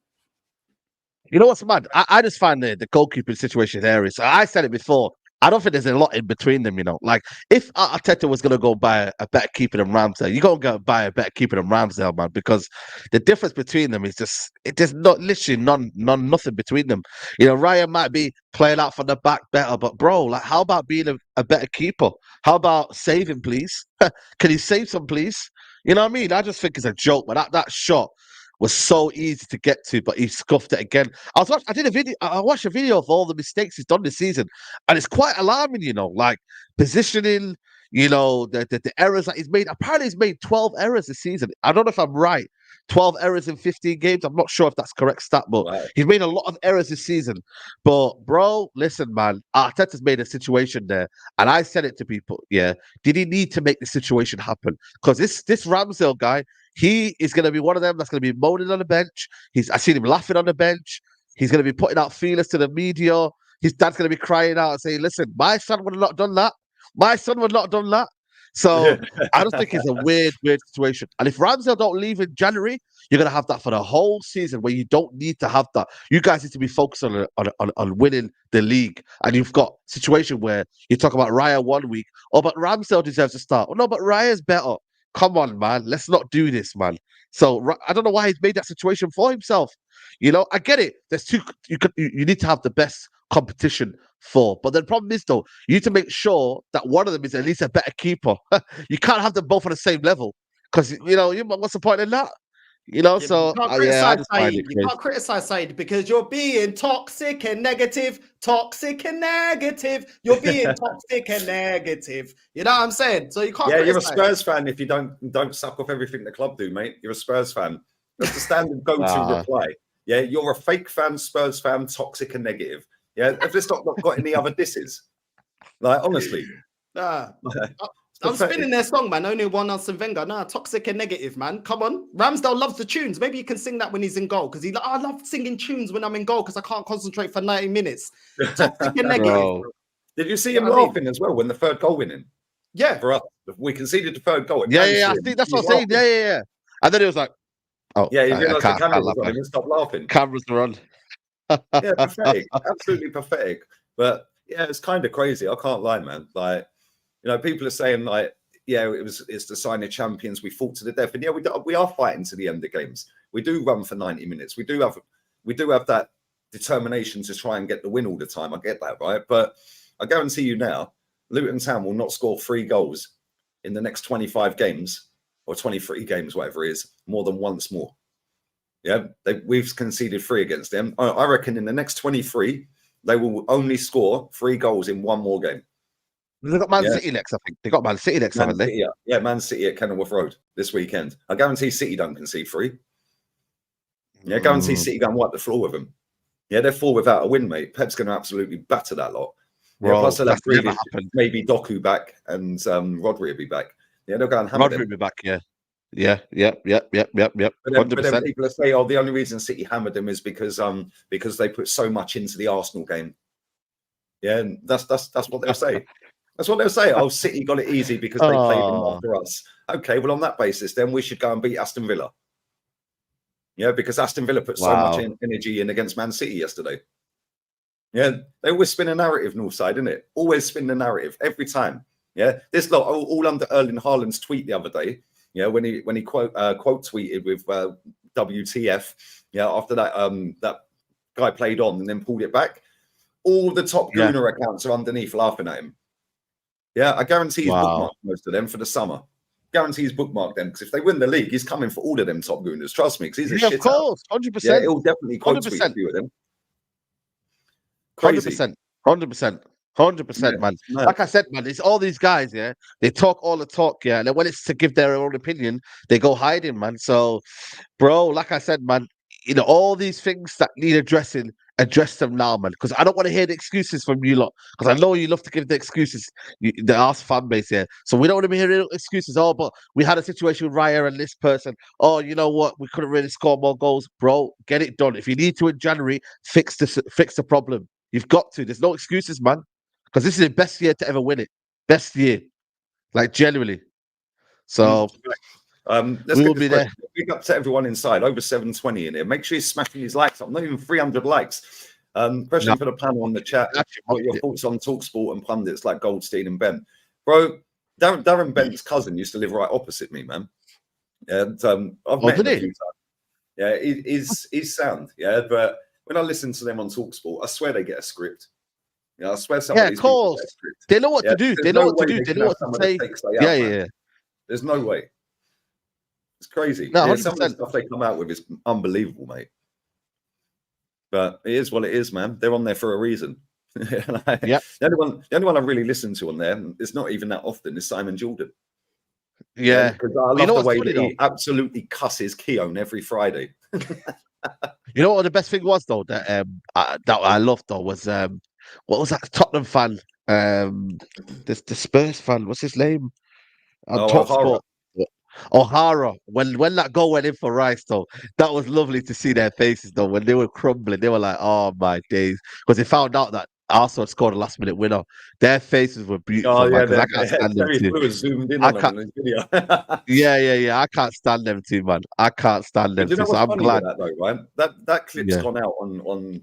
You know what's mad? I just find the goalkeeping situation there is, I said it before, I don't think there's a lot in between them, you know. Like, if Arteta was going to go buy a better keeper than Ramsdale, you're going to go buy a better keeper than Ramsdale, man, because the difference between them is just, there's not literally nothing between them. You know, Ryan might be playing out from the back better, but bro, like, how about being a better keeper? How about saving, please? Can you save some, please? You know what I mean? I just think it's a joke, but that shot was so easy to get to, but he scuffed it again. I watched a video of all the mistakes he's done this season, and it's quite alarming, you know, like positioning, you know, the errors that he's made. Apparently he's made 12 errors this season. I don't know if I'm right. 12 errors in 15 games. I'm not sure if that's correct stat, but he's made a lot of errors this season. But bro, listen, man, Arteta's made a situation there, and I said it to people, yeah. Did he need to make the situation happen? Because this Ramsdale guy, he is going to be one of them that's going to be moaning on the bench. I seen him laughing on the bench. He's going to be putting out feelers to the media. His dad's going to be crying out and saying, listen, my son would have not done that. My son would not have done that. So I just think it's a weird situation. And if Ramsdale don't leave in January, you're going to have that for the whole season where you don't need to have that. You guys need to be focused on winning the league. And you've got a situation where you talk about Raya 1 week. Oh, but Ramsdale deserves to start. Oh, no, but Raya's better. Come on, man. Let's not do this, man. So I don't know why he's made that situation for himself. You know, I get it. There's two. You need to have the best competition for. But the problem is, though, you need to make sure that one of them is at least a better keeper. You can't have them both on the same level because, you know, what's the point in that? You know, so I just find it crazy. You can't criticize Saeed because you're being toxic and negative. You're being toxic and negative. You know what I'm saying? So you can't. Yeah, you're a Spurs fan if you don't suck off everything the club do, mate. You're a Spurs fan. That's the standard go-to reply. Yeah, you're a fake fan, Spurs fan, toxic and negative. Yeah, have this not got any other disses? Like, honestly. I'm spinning their song, man. Only one Arsene Wenger. Nah, toxic and negative, man. Come on. Ramsdale loves the tunes. Maybe you can sing that when he's in goal. Because I love singing tunes when I'm in goal because I can't concentrate for 90 minutes. Toxic and negative. Did you see him laughing as well when the third goal went in? Yeah. For us. We conceded the third goal. Yeah. I think that's what I'm saying. Yeah. And then it was like, oh. Yeah, he realised the camera was on him and stopped laughing. Cameras are on. Yeah, pathetic. Absolutely pathetic. But yeah, it's kind of crazy. I can't lie, man. Like, you know, people are saying like, yeah, it's the sign of champions. We fought to the death, and yeah, we are fighting to the end of games. We do run for 90 minutes. We do have that determination to try and get the win all the time. I get that, right? But I guarantee you now, Luton Town will not score 3 goals in the next 25 games or 23 games, whatever it is, more than once more. Yeah, we've conceded 3 against them. I reckon in the next 23, they will only score 3 goals in 1 more game. They got Man City next, I think. They got Man City next, haven't they? Yeah, Man City at Kenilworth Road this weekend. I guarantee City don't concede 3. Yeah, guarantee City go and wipe the floor with them. Yeah, they're 4 without a win, mate. Pep's going to absolutely batter that lot. Bro, yeah, plus they'll have never happened. maybe Doku back and Rodri will be back. Yeah, they'll go and hammer them. Rodri will be back, yeah. Yep. But then 100%. people say, oh, the only reason City hammered them is because they put so much into the Arsenal game. Yeah, and that's what they'll say. That's what they'll say. Oh, City got it easy because they played them after us. Okay, well, on that basis, then we should go and beat Aston Villa. Yeah, because Aston Villa put so much energy in against Man City yesterday. Yeah, they always spin a narrative, Northside, isn't it? Always spin the narrative every time. Yeah, this lot all under Erling Haaland's tweet the other day. Yeah, when he quote tweeted with WTF. Yeah, after that that guy played on and then pulled it back. All the top Gooner accounts are underneath laughing at him. Yeah, I guarantee he's bookmarked most of them for the summer. Guarantee he's bookmarked them because if they win the league, he's coming for all of them top Gooners. Trust me, because he's a shit. Of course, 100%. Yeah, he'll definitely quote tweet a few of them. Crazy. 100%, man. Like I said, man, it's all these guys, yeah. They talk all the talk, yeah. And then when it's to give their own opinion, they go hiding, man. So, bro, like I said, man, you know, all these things that need addressing, address them now, man. Because I don't want to hear the excuses from you lot. Because I know you love to give the excuses, the Arse fan base here. So we don't want to be hearing excuses. Oh, but we had a situation with Raya and this person. Oh, you know what? We couldn't really score more goals. Bro, get it done. If you need to in January, fix the problem. You've got to. There's no excuses, man. Because this is the best year to ever win it. Best year. Like, genuinely. So, let's we will be there. Big up to everyone inside. Over 720 in here. Make sure you're smashing these likes up. Not even 300 likes. Question for the panel on the chat. What are your thoughts on TalkSport and pundits like Goldstein and Ben? Bro, Darren Bent's cousin used to live right opposite me, man. And I've met him a few times. Yeah, he's sound. Yeah, but when I listen to them on TalkSport, I swear they get a script. Yeah, I swear somebody's of course. They know what to do. They know what to do. They know what to say. Yeah. There's no way. It's crazy. No, some of the stuff they come out with is unbelievable, mate. But it is what it is, man. They're on there for a reason. The only one I really listen to on there, it's not even that often, is Simon Jordan. Yeah. Because I love the way that he absolutely cusses Keown every Friday. You know what the best thing was, though, that I loved, though, was what was that Tottenham fan? The Spurs fan. What's his name? O'Hara. O'Hara. When that goal went in for Rice, though, that was lovely to see their faces, though. When they were crumbling, they were like, "Oh my days," because they found out that Arsenal had scored a last-minute winner. Their faces were beautiful. Oh yeah, I can't stand them too. Zoomed in on them in his video. Yeah. I can't stand them too, man. I can't stand them too. So I'm glad that, though, right? That clip's gone out on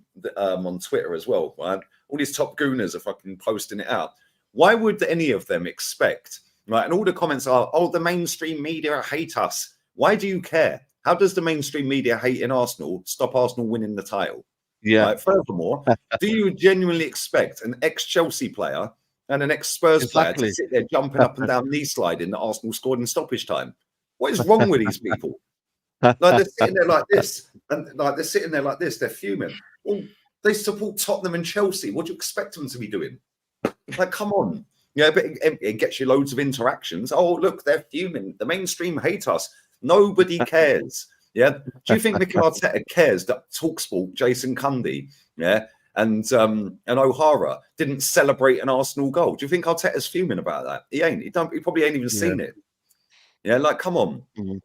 Twitter as well, right? All these top gooners are fucking posting it out. Why would any of them expect, right? And all the comments are, oh, the mainstream media hate us. Why do you care? How does the mainstream media hate in Arsenal stop Arsenal winning the title? Yeah. Right? Furthermore, do you genuinely expect an ex-Chelsea player and an ex-Spurs player to sit there jumping up and down knee sliding that Arsenal scored in stoppage time? What is wrong with these people? Like, they're sitting there like this, and like they're sitting there like this, they're fuming. Well, they support Tottenham and Chelsea. What do you expect them to be doing? Like, come on. Yeah, but it gets you loads of interactions. Oh, look, they're fuming. The mainstream hate us. Nobody cares. Yeah. Do you think Mikel Arteta cares that TalkSport, Jason Cundy, and O'Hara didn't celebrate an Arsenal goal? Do you think Arteta's fuming about that? He ain't. He probably ain't even seen it. Yeah, like, come on. Mm-hmm.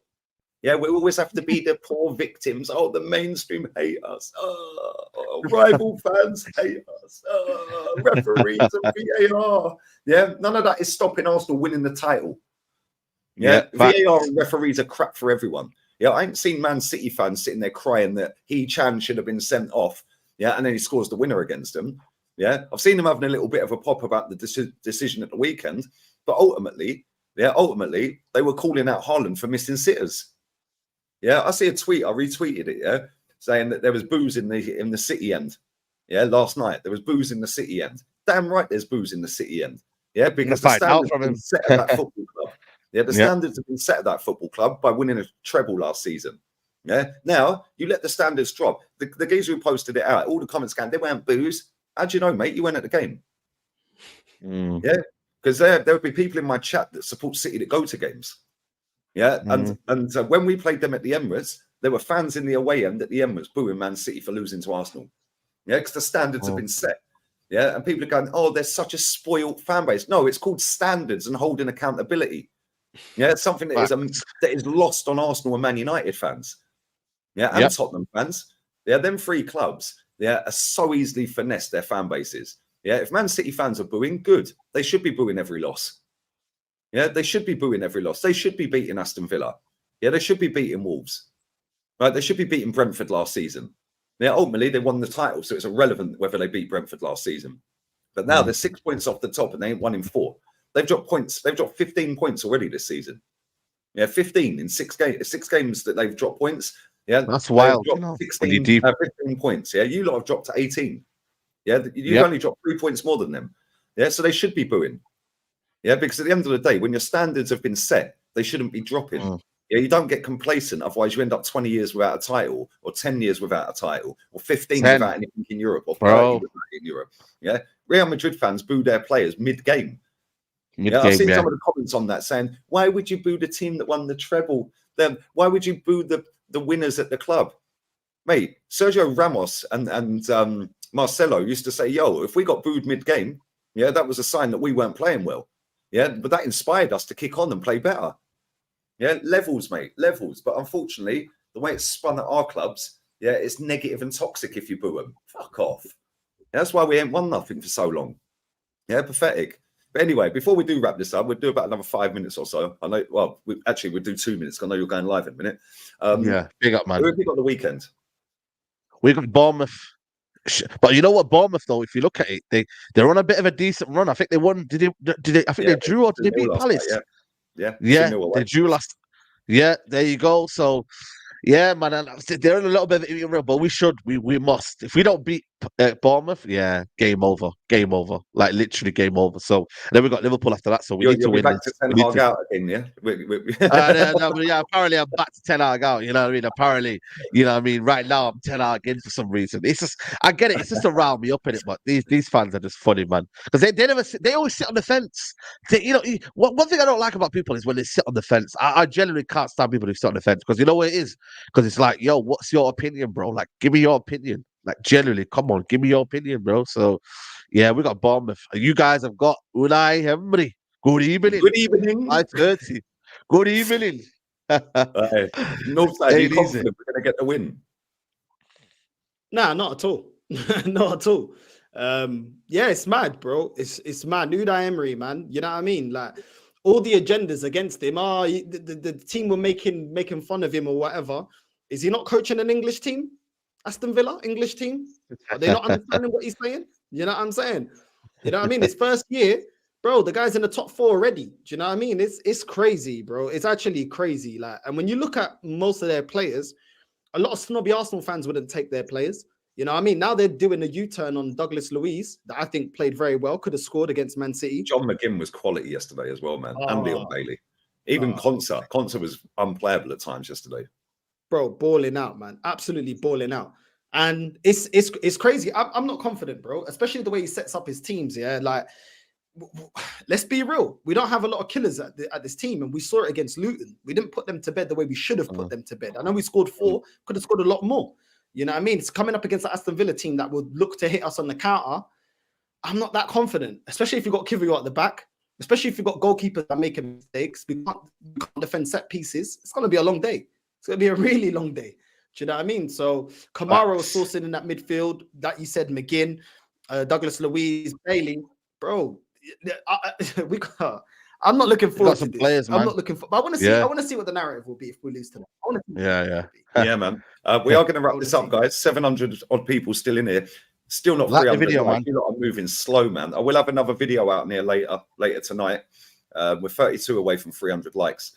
Yeah, we always have to be the poor victims. Oh, the mainstream hate us. Oh, rival fans hate us. Oh, referees and VAR. Yeah, none of that is stopping Arsenal winning the title. Yeah, VAR and referees are crap for everyone. Yeah, I ain't seen Man City fans sitting there crying that Chan should have been sent off. Yeah, and then he scores the winner against them. Yeah, I've seen them having a little bit of a pop about the decision at the weekend. But ultimately, they were calling out Haaland for missing sitters. Yeah, I see a tweet. I retweeted it. Saying that there was booze in the City end. Yeah, last night there was booze in the City end. Damn right, there's booze in the City end. Yeah, because the standards have been set at that football club. Yeah, the standards have been set at that football club by winning a treble last season. Yeah, now you let the standards drop. The geezer who posted it out, all the comments going, they weren't booze. How do you know, mate? You went at the game. Yeah, because there would be people in my chat that support City that go to games. Yeah, and when we played them at the Emirates, there were fans in the away end at the Emirates booing Man City for losing to Arsenal. Yeah, because the standards have been set. Yeah, and people are going, oh, there's such a spoiled fan base. No, it's called standards and holding accountability. Yeah, it's something that is lost on Arsenal and Man United fans. Yeah, and Tottenham fans. Yeah, them three clubs, are so easily finessed their fan bases. Yeah, if Man City fans are booing, good. They should be booing every loss. Yeah, they should be booing every loss. They should be beating Aston Villa. Yeah, they should be beating Wolves. Right, they should be beating Brentford last season. Yeah, ultimately they won the title, so it's irrelevant whether they beat Brentford last season. But now they're 6 points off the top, and they ain't 1 in 4. They've dropped points. They've dropped 15 points already this season. Yeah, 15 in 6 games. 6 games that they've dropped points. Yeah, that's wild. 15 points. Yeah, you lot have dropped to 18. Yeah, you've only dropped 3 points more than them. Yeah, so they should be booing. Yeah, because at the end of the day, when your standards have been set, they shouldn't be dropping. Yeah, you don't get complacent. Otherwise, you end up 20 years without a title, or 10 years without a title, or 15 without anything in Europe, or 30 without in Europe. Yeah, Real Madrid fans boo their players mid-game. I've seen some of the comments on that saying, "Why would you boo the team that won the treble? Then why would you boo the winners at the club?" Mate, Sergio Ramos and Marcelo used to say, "Yo, if we got booed mid-game, yeah, that was a sign that we weren't playing well. Yeah, but that inspired us to kick on and play better." Yeah, levels, mate, levels. But unfortunately, the way it's spun at our clubs, yeah, it's negative and toxic if you boo them. Fuck off. That's why we ain't won nothing for so long. Yeah, pathetic. But anyway, before we do wrap this up, we'll do about another 5 minutes or so. I know, well, we'll do 2 minutes. I know you're going live in a minute. Big up, man. Who have you got the weekend? We got Bournemouth. But you know what, Bournemouth though, if you look at it, they're on a bit of a decent run. I think they won. Did they? I think they drew, or did they beat Palace? Yeah, they drew last. Yeah, there you go. So, yeah, man, and they're in a little bit of a but we must. If we don't beat Bournemouth, game over, like literally game over. So then we got Liverpool after that. So we need to win. Back to Ten Hag out again, yeah. Apparently I'm back to Ten Hag out. You know what I mean? Apparently, you know what I mean. Right now I'm Ten Hag in for some reason. It's just, I get it. It's just to round me up in it. But these fans are just funny, man, because they always sit on the fence. One thing I don't like about people is when they sit on the fence. I generally can't stand people who sit on the fence, because you know what it is. Because it's like, yo, what's your opinion, bro? Like, give me your opinion. Like, generally, come on, give me your opinion, bro. So, yeah, we got Bournemouth. You guys have got Unai Emery. Good evening. Good evening. 5:30. Good evening. No side, you confident we're going to get the win? Nah, not at all. Not at all. Yeah, it's mad, bro. It's mad. Unai Emery, man. You know what I mean? Like, all the agendas against him. The team were making fun of him or whatever. Is he not coaching an English team? Aston Villa, English team? Are they not understanding what he's saying? You know what I'm saying? You know what I mean? His first year, bro, the guy's in the top 4 already. Do you know what I mean? It's crazy, bro. It's actually crazy. Like, and when you look at most of their players, a lot of snobby Arsenal fans wouldn't take their players. You know what I mean? Now they're doing a U-turn on Douglas Luiz that I think played very well, could have scored against Man City. John McGinn was quality yesterday as well, man. And Leon Bailey. Even Konsa was unplayable at times yesterday. Bro, balling out, man. Absolutely balling out. And it's crazy. I'm not confident, bro, especially the way he sets up his teams. Yeah, like, let's be real. We don't have a lot of killers at this team, and we saw it against Luton. We didn't put them to bed the way we should have put them to bed. I know we scored 4, could have scored a lot more. You know what I mean? It's coming up against the Aston Villa team that would look to hit us on the counter. I'm not that confident, especially if you've got Kivior at the back, especially if you've got goalkeepers that are making mistakes. We can't defend set pieces. It's going to be a long day. It's going to be a really long day. Do you know what I mean? So Kamara sourcing in that midfield, that you said, McGinn, Douglas Luiz, Bailey, bro. I'm not looking forward to this. Players, I'm not looking for. But I want to see. I want to see what the narrative will be if we lose tonight. Yeah, man. We are going to wrap this up, guys. 700 odd people still in here. Still not 300. Video, man. You lot are moving slow, man. I will have another video out in here later tonight. We're 32 away from 300 likes.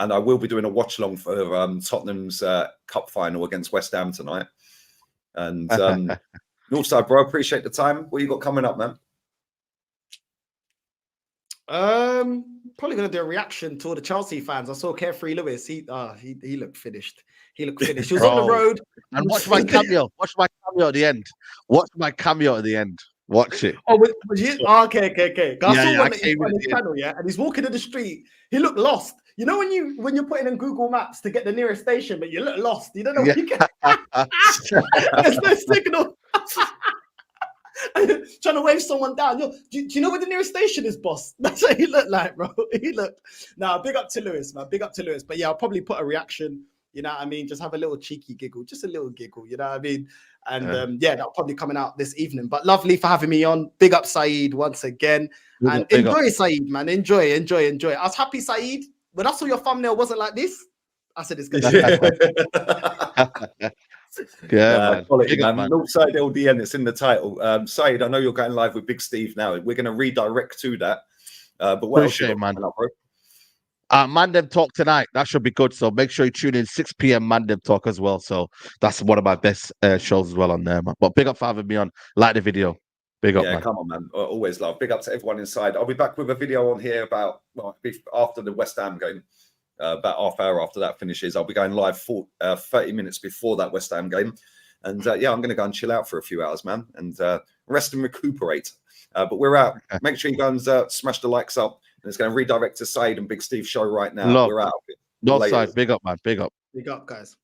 And I will be doing a watch along for Tottenham's cup final against West Ham tonight. And also, bro, appreciate the time. What you got coming up, man? Probably gonna do a reaction to all the Chelsea fans. I saw Carefree Lewis. He looked finished. He looked finished. He was on the road. And watch my cameo. Watch my cameo at the end. Watch my cameo at the end. Watch it. Oh, was you? Oh, okay. I saw one I that he's on his channel, yeah, and he's walking in the street. He looked lost. You know when you're putting in Google Maps to get the nearest station, but you look lost. You don't know where you get. There's no signal. Trying to wave someone down. Yo, do you know where the nearest station is, boss? That's what he looked like, bro. He looked. Nah, big up to Lewis, man. Big up to Lewis. But yeah, I'll probably put a reaction. You know what I mean? Just have a little cheeky giggle, just a little giggle. You know what I mean? And yeah, that'll probably coming out this evening. But lovely for having me on. Big up, Saeed, once again. And enjoy, Saeed, man. Enjoy. I was happy, Saeed. When I saw your thumbnail wasn't like this, I said it's good. Yeah, quality, man. Northside LDN, it's in the title. Saeed, I know you're going live with Big Steve now. We're going to redirect to that. But what appreciate, man. Mandem Talk tonight. That should be good. So make sure you tune in 6 p.m. Mandem Talk as well. So that's one of my best shows as well on there, man. But big up for having me on. Like the video. Big up, man. Come on, man. Always love. Big up to everyone inside. I'll be back with a video on here about after the West Ham game. About half hour after that finishes, I'll be going live for 30 minutes before that West Ham game. And yeah, I'm going to go and chill out for a few hours, man, and rest and recuperate. But we're out. Make sure you go and smash the likes up. And it's going to redirect to Saeed and Big Steve show right now. We're out. Northside, big up, man. Big up. Big up, guys.